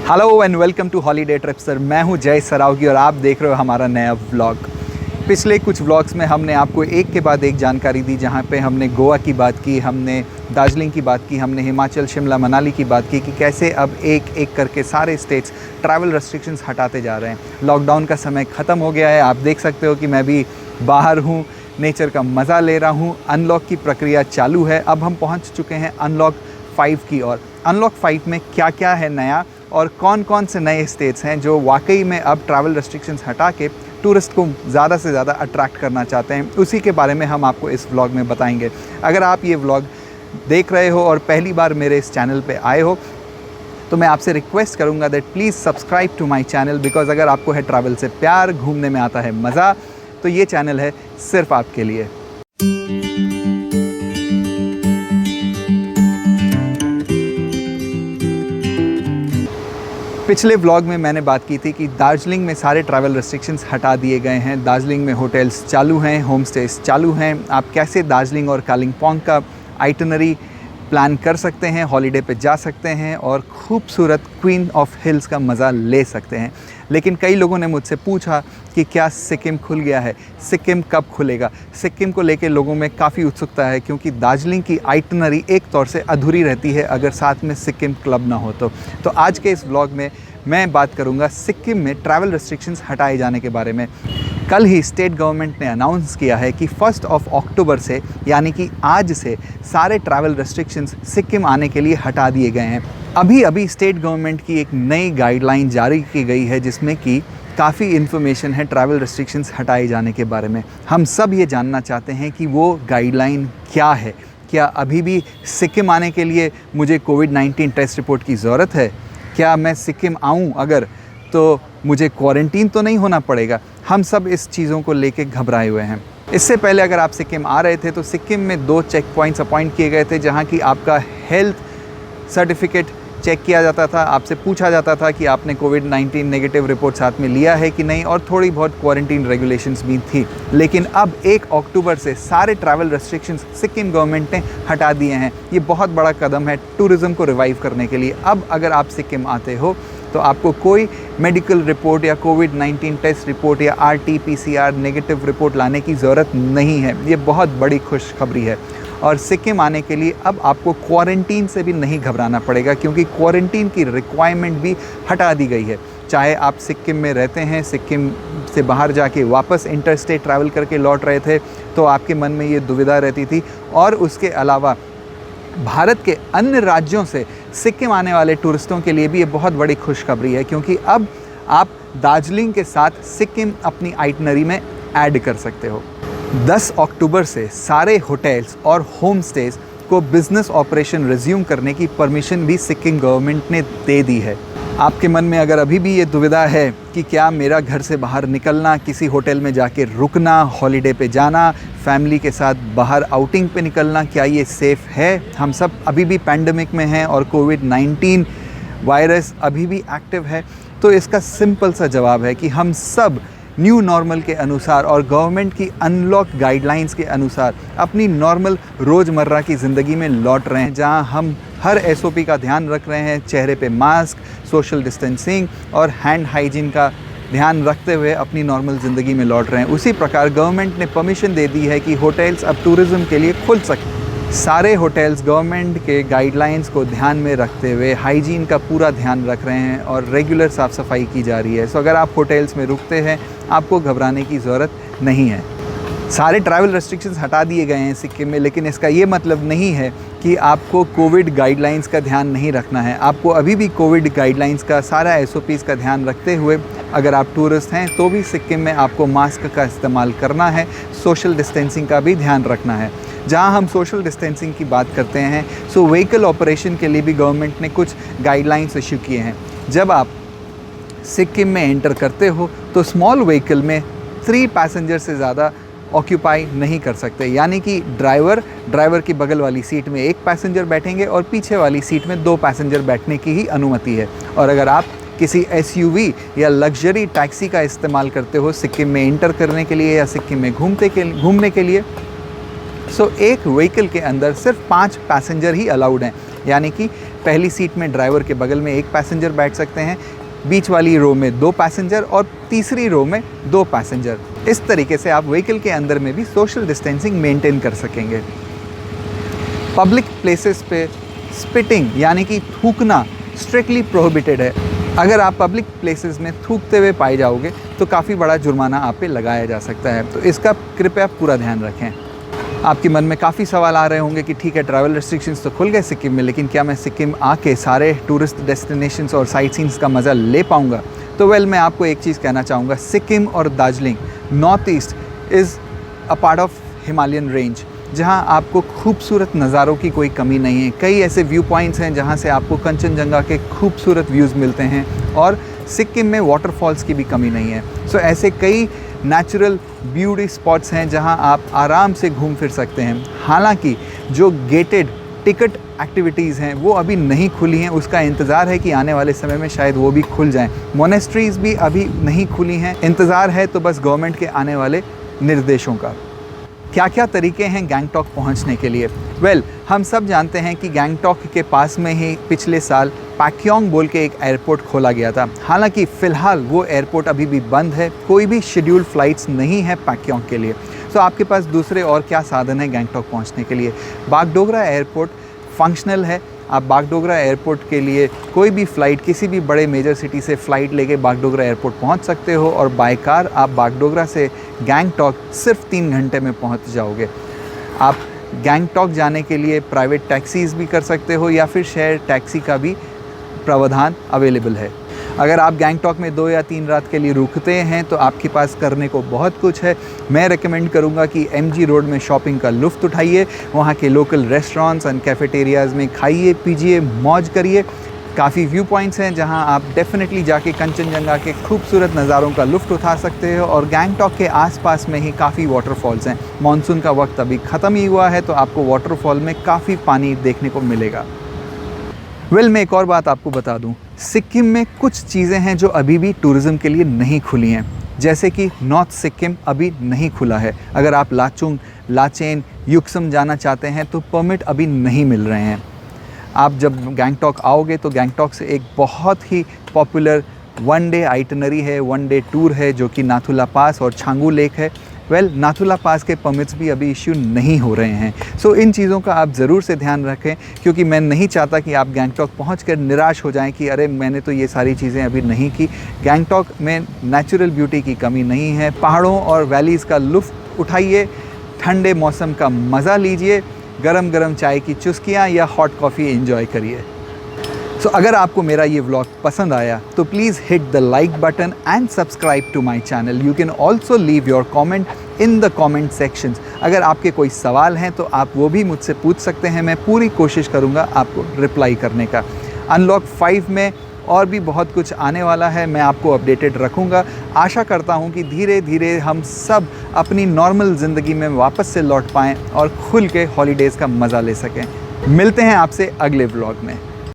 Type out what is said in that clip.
Hello and welcome to holiday trip sir. मैं हूं जय सरावगी और आप देख रहे हो हमारा नया व्लॉग। पिछले कुछ व्लॉग्स में हमने आपको एक के बाद एक जानकारी दी, जहां पे हमने गोवा की बात की, हमने दार्जिलिंग की बात की, हमने हिमाचल, शिमला, मनाली की बात की कि कैसे अब एक एक करके सारे स्टेट्स ट्रैवल रेस्ट्रिक्शंस हटाते जा रहे हैं। लॉकडाउन का समय ख़त्म हो गया है। आप देख सकते हो कि मैं भी बाहर हूँ, नेचर का मज़ा ले रहा हूँ। अनलॉक की प्रक्रिया चालू है। अब हम पहुँच चुके हैं अनलॉक 5 की ओर। अनलॉक 5 में क्या क्या है नया और कौन कौन से नए स्टेट्स हैं जो वाकई में अब ट्रैवल रेस्ट्रिक्शंस हटा के टूरिस्ट को ज़्यादा से ज़्यादा अट्रैक्ट करना चाहते हैं, उसी के बारे में हम आपको इस व्लॉग में बताएंगे। अगर आप ये व्लॉग देख रहे हो और पहली बार मेरे इस चैनल पे आए हो तो मैं आपसे रिक्वेस्ट करूंगा that please subscribe to my channel, because अगर आपको है ट्रैवल से प्यार, घूमने में आता है मज़ा, तो ये चैनल है सिर्फ आपके लिए। पिछले व्लॉग में मैंने बात की थी कि दार्जिलिंग में सारे ट्रैवल रेस्ट्रिक्शंस हटा दिए गए हैं। दार्जिलिंग में होटल्स चालू हैं, होम स्टेज चालू हैं। आप कैसे दार्जिलिंग और कालिम्पोंग का आइटनरी प्लान कर सकते हैं, हॉलीडे पे जा सकते हैं और खूबसूरत क्वीन ऑफ हिल्स का मज़ा ले सकते हैं। लेकिन कई लोगों ने मुझसे पूछा कि क्या सिक्किम खुल गया है, सिक्किम कब खुलेगा। सिक्किम को लेके लोगों में काफ़ी उत्सुकता है, क्योंकि दार्जिलिंग की आइटनरी एक तौर से अधूरी रहती है अगर साथ में सिक्किम क्लब ना हो तो आज के इस व्लॉग में मैं बात करूंगा सिक्किम में ट्रैवल रेस्ट्रिक्शंस हटाए जाने के बारे में। कल ही स्टेट गवर्नमेंट ने अनाउंस किया है कि 1 अक्टूबर से, यानी कि आज से, सारे ट्रैवल रेस्ट्रिक्शंस सिक्किम आने के लिए हटा दिए गए हैं। अभी स्टेट गवर्नमेंट की एक नई गाइडलाइन जारी की गई है, जिसमें कि काफ़ी इन्फॉर्मेशन है ट्रैवल रेस्ट्रिक्शंस हटाए जाने के बारे में। हम सब ये जानना चाहते हैं कि वो गाइडलाइन क्या है। क्या अभी भी सिक्किम आने के लिए मुझे कोविड-19 टेस्ट रिपोर्ट की ज़रूरत है? क्या मैं सिक्किम आऊँ अगर, तो मुझे क्वारंटीन तो नहीं होना पड़ेगा? हम सब इस चीज़ों को लेके घबराए हुए हैं। इससे पहले अगर आप सिक्किम आ रहे थे तो सिक्किम में 2 चेक पॉइंट्स अपॉइंट किए गए थे, जहाँ की आपका हेल्थ सर्टिफिकेट चेक किया जाता था। आपसे पूछा जाता था कि आपने कोविड-19 नेगेटिव रिपोर्ट साथ में लिया है कि नहीं, और थोड़ी बहुत क्वारंटीन रेगुलेशंस भी थी। लेकिन अब 1 अक्टूबर से सारे ट्रैवल रेस्ट्रिक्शंस सिक्किम गवर्नमेंट ने हटा दिए हैं। ये बहुत बड़ा कदम है टूरिज़्म को रिवाइव करने के लिए। अब अगर आप सिक्किम आते हो तो आपको कोई मेडिकल रिपोर्ट या कोविड-19 टेस्ट रिपोर्ट या RT-PCR नेगेटिव रिपोर्ट लाने की ज़रूरत नहीं है। ये बहुत बड़ी खुशखबरी है। और सिक्किम आने के लिए अब आपको क्वारंटीन से भी नहीं घबराना पड़ेगा, क्योंकि क्वारंटीन की रिक्वायरमेंट भी हटा दी गई है। चाहे आप सिक्किम में रहते हैं, सिक्किम से बाहर जाके वापस इंटर स्टेट ट्रैवल करके लौट रहे थे, तो आपके मन में ये दुविधा रहती थी। और उसके अलावा भारत के अन्य राज्यों से सिक्किम आने वाले टूरिस्टों के लिए भी ये बहुत बड़ी खुशखबरी है, क्योंकि अब आप दार्जिलिंग के साथ सिक्किम अपनी आइटनरी में ऐड कर सकते हो। 10 अक्टूबर से सारे होटल्स और होम स्टेज को बिज़नेस ऑपरेशन रिज्यूम करने की परमिशन भी सिक्किम गवर्नमेंट ने दे दी है। आपके मन में अगर अभी भी ये दुविधा है कि क्या मेरा घर से बाहर निकलना, किसी होटल में जाके रुकना, हॉलीडे पे जाना, फैमिली के साथ बाहर आउटिंग पे निकलना, क्या ये सेफ़ है? हम सब अभी भी पैंडमिक में हैं और कोविड-19 वायरस अभी भी एक्टिव है। तो इसका सिंपल सा जवाब है कि हम सब न्यू नॉर्मल के अनुसार और गवर्नमेंट की अनलॉक गाइडलाइंस के अनुसार अपनी नॉर्मल रोज़मर्रा की ज़िंदगी में लौट रहे हैं, जहां हम हर SOP का ध्यान रख रहे हैं। चेहरे पे मास्क, सोशल डिस्टेंसिंग और हैंड हाइजीन का ध्यान रखते हुए अपनी नॉर्मल ज़िंदगी में लौट रहे हैं। उसी प्रकार गवर्नमेंट ने परमिशन दे दी है कि होटल्स अब टूरिज़्म के लिए खुल सकें। सारे होटल्स गवर्नमेंट के गाइडलाइंस को ध्यान में रखते हुए हाइजीन का पूरा ध्यान रख रहे हैं और रेगुलर साफ़ सफाई की जा रही है। सो अगर आप होटल्स में रुकते हैं, आपको घबराने की ज़रूरत नहीं है। सारे ट्रैवल रेस्ट्रिक्शंस हटा दिए गए हैं सिक्किम में, लेकिन इसका ये मतलब नहीं है कि आपको कोविड गाइडलाइंस का ध्यान नहीं रखना है। आपको अभी भी कोविड गाइडलाइंस का सारा SOPs का ध्यान रखते हुए, अगर आप टूरिस्ट हैं तो भी सिक्किम में आपको मास्क का इस्तेमाल करना है, सोशल डिस्टेंसिंग का भी ध्यान रखना है। जहां हम सोशल डिस्टेंसिंग की बात करते हैं, सो व्हीकल ऑपरेशन के लिए भी गवर्नमेंट ने कुछ गाइडलाइंस इशू किए हैं। जब आप सिक्किम में एंटर करते हो तो स्मॉल व्हीकल में 3 पैसेंजर से ज़्यादा ऑक्यूपाई नहीं कर सकते, यानी कि ड्राइवर की बगल वाली सीट में 1 पैसेंजर बैठेंगे और पीछे वाली सीट में 2 पैसेंजर बैठने की ही अनुमति है। और अगर आप किसी SUV या लग्जरी टैक्सी का इस्तेमाल करते हो सिक्किम में एंटर करने के लिए या सिक्किम में घूमने के लिए, सो एक व्हीकल के अंदर सिर्फ 5 पैसेंजर ही अलाउड हैं, यानी कि पहली सीट में ड्राइवर के बगल में एक पैसेंजर बैठ सकते हैं, बीच वाली रो में 2 पैसेंजर और तीसरी रो में 2 पैसेंजर। इस तरीके से आप व्हीकल के अंदर में भी सोशल डिस्टेंसिंग मेंटेन कर सकेंगे। पब्लिक प्लेसेस पे स्पिटिंग यानी कि थूकना स्ट्रिक्टली प्रोहिबिटेड है। अगर आप पब्लिक प्लेसेस में थूकते हुए पाए जाओगे तो काफ़ी बड़ा जुर्माना आप पे लगाया जा सकता है, तो इसका कृपया पूरा ध्यान रखें। आपके मन में काफ़ी सवाल आ रहे होंगे कि ठीक है, ट्रैवल रेस्ट्रिक्शंस तो खुल गए सिक्किम में, लेकिन क्या मैं सिक्किम आके सारे टूरिस्ट डेस्टिनेशंस और साइट सीन्स का मज़ा ले पाऊँगा? तो मैं आपको एक चीज़ कहना चाहूँगा, सिक्किम और Darjeeling north east is a part of Himalayan range, जहां आपको खूबसूरत नज़ारों की कोई कमी नहीं है। कई ऐसे व्यू पॉइंट्स हैं जहां से आपको कंचनजंगा के खूबसूरत व्यूज़ मिलते हैं, और सिक्किम में वाटरफॉल्स की भी कमी नहीं है। सो ऐसे कई नेचुरल ब्यूटी स्पॉट्स हैं जहां आप आराम से घूम फिर सकते हैं। हालांकि जो गेटेड टिकट एक्टिविटीज़ हैं वो अभी नहीं खुली हैं, उसका इंतज़ार है कि आने वाले समय में शायद वो भी खुल जाएं। मोनेस्ट्रीज़ भी अभी नहीं खुली हैं, इंतज़ार है तो बस गवर्नमेंट के आने वाले निर्देशों का। क्या क्या तरीके हैं गैंगटॉक पहुंचने के लिए? हम सब जानते हैं कि गैंगटॉक के पास में ही पिछले साल पैक्योंग बोल के एक एयरपोर्ट खोला गया था। हालांकि फ़िलहाल वो एयरपोर्ट अभी भी बंद है, कोई भी शेड्यूल्ड फ़्लाइट्स नहीं है पैक्योंग के लिए। तो आपके पास दूसरे और क्या साधन है गैंगटॉक पहुंचने के लिए? बागडोगरा एयरपोर्ट फंक्शनल है। आप बागडोगरा एयरपोर्ट के लिए कोई भी फ़्लाइट, किसी भी बड़े मेजर सिटी से फ़्लाइट लेके बागडोगरा एयरपोर्ट पहुंच सकते हो, और बाय कार आप बागडोगरा से गैंगटॉक सिर्फ 3 घंटे में पहुंच जाओगे। आप गैंगटॉक जाने के लिए प्राइवेट टैक्सीज़ भी कर सकते हो, या फिर शेयर टैक्सी का भी प्रावधान अवेलेबल है। अगर आप गैंगटॉक में 2 या 3 रात के लिए रुकते हैं तो आपके पास करने को बहुत कुछ है। मैं रेकमेंड करूंगा कि एमजी रोड में शॉपिंग का लुत्फ़ उठाइए, वहाँ के लोकल रेस्टोरेंट्स एंड कैफ़ेटेरियाज़ में खाइए पीजिए, मौज करिए। काफ़ी व्यू पॉइंट्स हैं जहां आप डेफिनेटली जाके कंचनजंगा के खूबसूरत नज़ारों का लुत्फ़ उठा सकते हो, और गैंगटॉक के आसपास में ही काफ़ी वाटरफॉल्स हैं। मानसून का वक्त अभी ख़त्म ही हुआ है, तो आपको वाटरफॉल में काफ़ी पानी देखने को मिलेगा। मैं एक और बात आपको बता दूं, सिक्किम में कुछ चीज़ें हैं जो अभी भी टूरिज़्म के लिए नहीं खुली हैं, जैसे कि नॉर्थ सिक्किम अभी नहीं खुला है। अगर आप लाचुंग, लाचेन, युक्सम जाना चाहते हैं तो परमिट अभी नहीं मिल रहे हैं। आप जब गैंगटॉक आओगे तो गैंगटॉक से एक बहुत ही पॉपुलर 1 डे आइटनरी है, 1 डे टूर है, जो कि नाथुला पास और छांगू लेक है। नाथुला पास के परमिट्स भी अभी इश्यू नहीं हो रहे हैं। सो इन चीज़ों का आप ज़रूर से ध्यान रखें, क्योंकि मैं नहीं चाहता कि आप गैंगटॉक पहुंचकर निराश हो जाएं कि अरे मैंने तो ये सारी चीज़ें अभी नहीं की। गैंगटॉक में नेचुरल ब्यूटी की कमी नहीं है। पहाड़ों और वैलीज़ का लुत्फ़ उठाइए, ठंडे मौसम का मज़ा लीजिए, गरम गरम चाय की चुस्कियाँ या हॉट कॉफ़ी एंजॉय करिए। सो अगर आपको मेरा ये व्लॉग पसंद आया तो please hit the like button and subscribe to my channel. You can also leave your comment in the comment sections. अगर आपके कोई सवाल हैं तो आप वो भी मुझसे पूछ सकते हैं, मैं पूरी कोशिश करूँगा आपको रिप्लाई करने का। अनलॉक 5 में और भी बहुत कुछ आने वाला है, मैं आपको अपडेटेड रखूँगा। आशा करता हूँ कि धीरे धीरे हम सब अपनी नॉर्मल ज़िंदगी में वापस से लौट पाएँ और खुल के हॉलीडेज़ का मज़ा ले सकें। मिलते हैं आपसे अगले व्लॉग में।